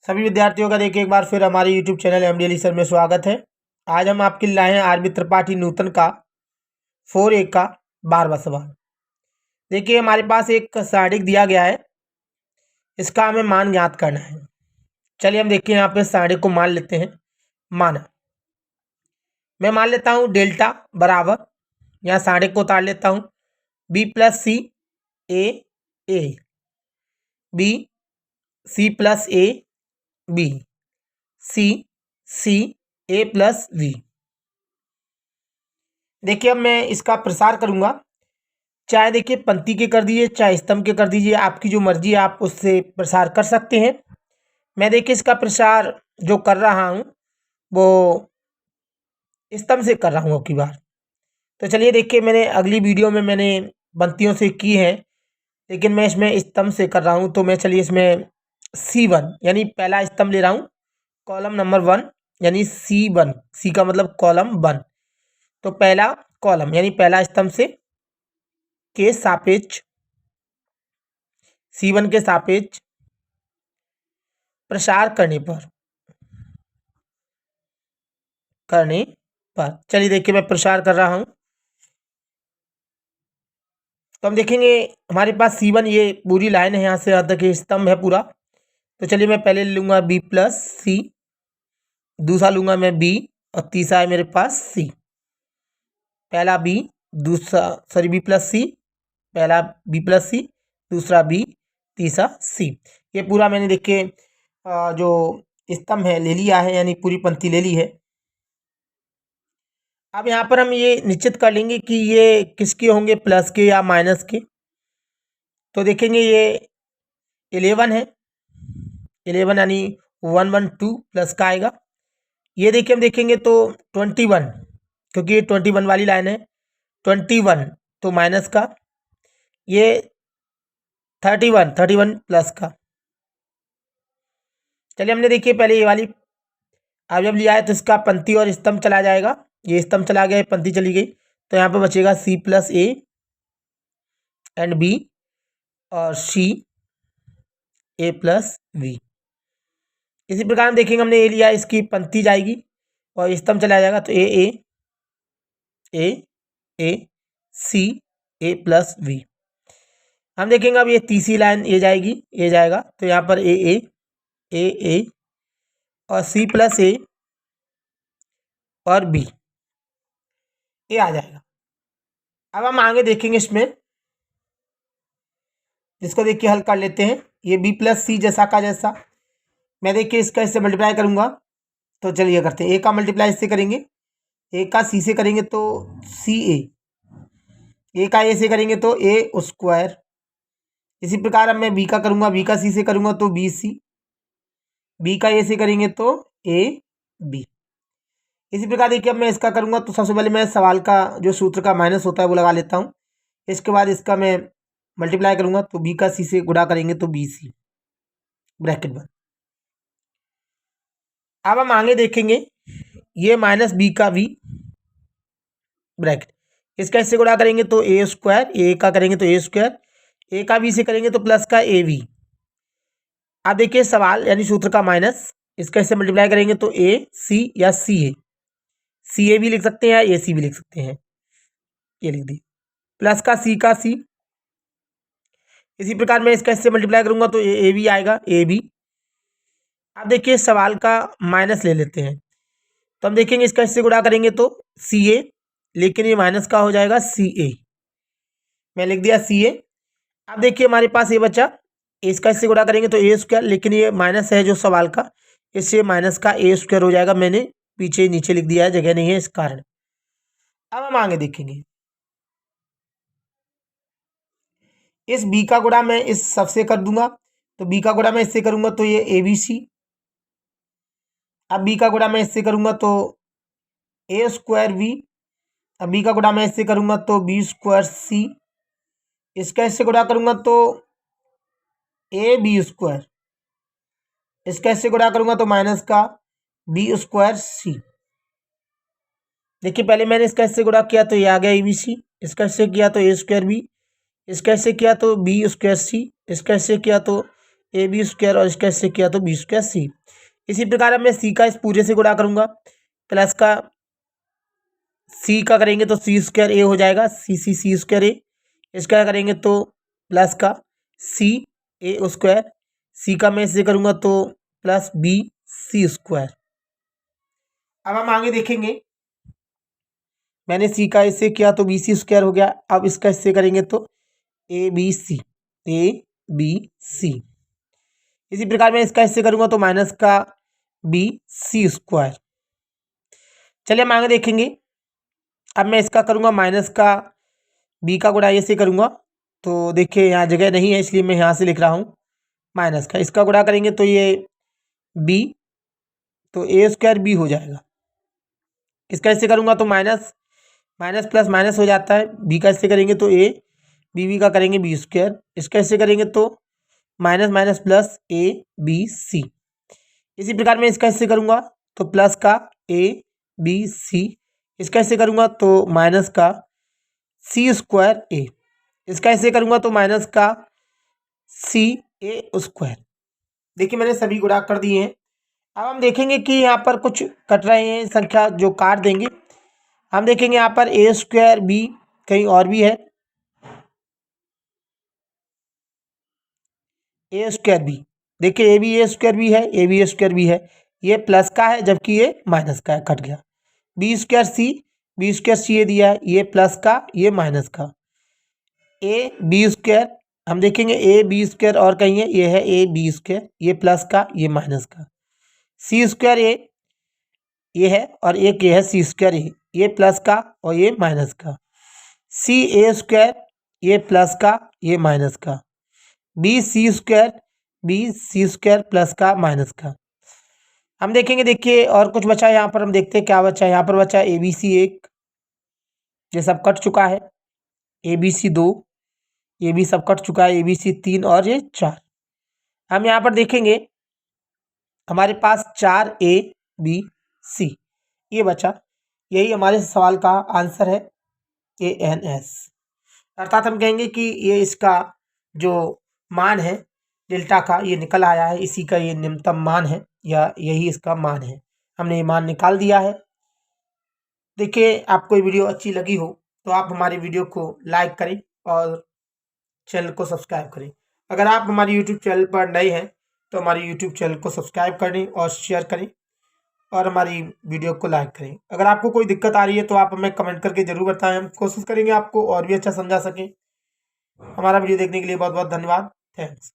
सभी विद्यार्थियों का देखिए एक बार फिर हमारे YouTube चैनल एमडीएल सर में स्वागत है। आज हम आपके लिए लाए हैं आरबी त्रिपाठी नूतन का 4A का 12वां सवाल। देखिए हमारे पास एक सारणिक दिया गया है, इसका हमें मान ज्ञात करना है। चलिए हम देखिए यहाँ पे सारणिक को मान लेते हैं। माना मैं मान लेता हूँ डेल्टा बराबर, यहाँ सारणिक को उतार लेता हूँ, B plus C A B C plus A B C A plus V. देखिए अब मैं इसका प्रसार करूंगा, चाहे देखिए पंक्ति के कर दीजिए चाहे स्तंभ के कर दीजिए, आपकी जो मर्जी है आप उससे प्रसार कर सकते हैं। मैं देखिए इसका प्रसार जो कर रहा हूं वो स्तंभ से कर रहा हूं अब की बार। तो चलिए देखिए मैंने अगली वीडियो में मैंने पंक्तियों से की है, लेकिन मैं इसमें स्तंभ से कर रहा हूं। तो मैं चलिए इसमें C1 यानी पहला स्तंभ ले रहा हूं, कॉलम नंबर 1 यानी C1, सी का मतलब कॉलम 1। तो पहला कॉलम यानी पहला स्तंभ से के सापेक्ष C1 के सापेक्ष प्रसार करने पर चलिए देखिए मैं प्रसार कर रहा हूं। तो हम देखेंगे हमारे पास C1 ये पूरी लाइन है, यहाँ से यहाँ तक ये स्तंभ है पूरा। तो चलिए मैं पहले ले लूँगा B प्लस सी, दूसरा लूँगा मैं B और तीसरा है मेरे पास C। पहला B B प्लस सी, पहला B प्लस सी, दूसरा B, तीसरा C। ये पूरा मैंने देखिए जो स्तंभ है ले लिया है, यानी पूरी पंक्ति ले ली है। अब यहाँ पर हम ये निश्चित कर लेंगे कि ये किसके होंगे, प्लस के या माइनस के। तो देखेंगे ये 11 है, 11 यानी 112 प्लस का आएगा। ये देखिए हम देखेंगे तो 21, क्योंकि ये 21 वाली लाइन है, 21 तो माइनस का, ये 31 प्लस का। चलिए हमने देखिए पहले ये वाली अब जब लिया है तो इसका पंक्ति और स्तंभ चला जाएगा, ये स्तंभ चला गया, पंक्ति चली गई, तो यहाँ पे बचेगा C plus A and B और C ए प्लस वी। इसी प्रकार हम देखेंगे हमने ए लिया, इसकी पंक्ति जाएगी और स्तंभ चला जाएगा, तो ए C ए प्लस वी। हम देखेंगे अब ये तीसरी लाइन ये जाएगी, ये जाएगा, तो यहाँ पर ए और C प्लस ए और B ये आ जाएगा। अब हम आगे देखेंगे इसमें, इसको देखिए हल कर लेते हैं। ये B प्लस सी जैसा का जैसा, मैं देखिए इसका इससे मल्टीप्लाई करूंगा। तो चलिए करते हैं, ए का मल्टीप्लाई इससे करेंगे, ए का C से करेंगे तो सी ए का ए से करेंगे तो ए स्क्वायर। इसी प्रकार अब मैं B का करूंगा, B का C से करूंगा तो BC, B का ए से करेंगे तो AB। इसी प्रकार देखिए अब मैं इसका करूंगा तो सबसे पहले मैं सवाल का जो सूत्र का माइनस होता है वो लगा लेता हूं। इसके बाद इसका मैं मल्टीप्लाई करूंगा तो B का C से गुणा करेंगे तो BC ब्रैकेट बंद। अब हम आगे देखेंगे ये माइनस B का V ब्रैकेट, इसका इससे गुणा करेंगे तो ए स्क्वायर, ए का करेंगे तो ए स्क्वायर, ए का B से करेंगे तो प्लस का AB। अब देखिए सवाल यानी सूत्र का माइनस, इसका इससे मल्टीप्लाई करेंगे तो AC या CA भी लिख सकते हैं या AC भी लिख सकते हैं, ये लिख दी, प्लस का C। इसी प्रकार मैं इसका इससे मल्टीप्लाई करूंगा तो AB आएगा, AB। अब देखिए सवाल का माइनस ले लेते हैं, तो हम देखेंगे इसका इससे गुणा करेंगे तो CA, लेकिन ये माइनस का हो जाएगा CA, मैं लिख दिया CA। अब देखिए हमारे पास ये बचा, इसका इससे गुणा करेंगे तो ए स्क्वायर, लेकिन ये माइनस है जो सवाल का, इससे माइनस का ए स्क्वायर हो जाएगा, मैंने पीछे नीचे लिख दिया है, जगह नहीं है इस कारण। अब हम आगे देखेंगे इस B का गुणा मैं इस सबसे कर दूंगा, तो B का गुणा मैं इससे करूंगा तो ये ABC। अब B का गुणा मैं इससे करूंगा तो ए स्क्वायर B। अब B का गुणा मैं इससे करूंगा तो B स्क्वायर C। इसका इससे गुणा करूंगा तो AB स्क्वायर, इसका इससे गुणा करूंगा तो माइनस का B स्क्वायर C। देखिए पहले मैंने इसका इससे गुणा किया तो ये आ गया ABC, इसका इससे किया तो ए स्क्वायर B, इसका इससे किया तो B स्क्वायर C, इसका इससे किया तो ए बी स्क्वायर और इसका इससे किया तो बी स्क्वायर सी। इसी प्रकार अब मैं सी का इस पूरे से गुणा करूंगा, प्लस का सी का करेंगे तो सी स्क्वायर ए हो जाएगा, सी स्क्वायर ए। इसका करेंगे तो प्लस का सी ए स्क्वायर, सी का मैं इससे करूंगा तो प्लस बी सी स्क्वायर। अब हम आगे देखेंगे, मैंने सी का इससे किया तो बी सी स्क्वायर हो गया। अब इसका इससे करेंगे तो ए B C, A B C. इसी प्रकार मैं इसका इससे करूंगा तो माइनस का बी सी स्क्वायर। चलिए हम आगे देखेंगे, अब मैं इसका करूंगा माइनस का बी का गुणा ए से करूंगा, तो देखिए यहाँ जगह नहीं है इसलिए मैं यहाँ से लिख रहा हूँ माइनस का। इसका गुणा करेंगे तो ये बी, तो ए स्क्वायर बी हो जाएगा। इसका इससे करूंगा तो माइनस माइनस प्लस माइनस हो जाता है, बी का इससे करेंगे तो ए, बी का करेंगे बी स्क्वायर। इसका इससे करेंगे तो minus minus plus A B C. इसी प्रकार मैं इसका इससे करूंगा तो प्लस का ए बी सी। इसका इससे करूंगा तो माइनस का सी स्क्वायर ए। इसका इससे करूंगा तो माइनस का सी ए स्क्वायर। देखिए मैंने सभी गुणा कर दिए हैं। अब हम देखेंगे कि यहाँ पर कुछ कट रहे हैं संख्या जो काट देंगे। हम देखेंगे यहाँ पर ए स्क्वायर बी कहीं और भी है, ए स्क्वायर बी। देखिए A B A square B है, A B A square B है, ये प्लस का है जबकि ये माइनस का है, कट गया। बी स्क्वायर सी, बी स्क्वायर सी ये दिया है, ये प्लस का ये माइनस का। ए बी स्क्वायर, हम देखेंगे ए बी स्क्वायर और कहीं है, ये है ए बी स्क्वायर, ये प्लस का ये माइनस का। सी स्क्वायर ए ये है और एक ये है सी स्क्वायर ए, ये प्लस का और ये माइनस का। सी ए स्क्वायर ये प्लस का ये माइनस का। B C square, B C square plus का माइनस का। हम देखेंगे, देखिए और कुछ बचा है यहाँ पर, हम देखते हैं क्या बचा है। यहाँ पर बचा है ए बी सी 1, ये सब कट चुका है। ए बी सी 2, ये भी सब कट चुका है। ए बी सी 3 और ये 4। हम यहाँ पर देखेंगे हमारे पास 4 ए बी सी ये बचा। यही हमारे सवाल का आंसर है, ए एन एस। अर्थात हम कहेंगे कि ये इसका जो मान है डेल्टा का ये निकल आया है, इसी का ये निम्नतम मान है या यही इसका मान है। हमने ये मान निकाल दिया है। देखिए आपको ये वीडियो अच्छी लगी हो तो आप हमारी वीडियो को लाइक करें और चैनल को सब्सक्राइब करें। अगर आप हमारे यूट्यूब चैनल पर नए हैं तो हमारे यूट्यूब चैनल को सब्सक्राइब करें और शेयर करें और हमारी वीडियो को लाइक करें। अगर आपको कोई दिक्कत आ रही है तो आप हमें कमेंट करके ज़रूर बताएं, हम कोशिश करेंगे आपको और भी अच्छा समझा सकें। हमारा वीडियो देखने के लिए बहुत बहुत धन्यवाद। थैंक्स।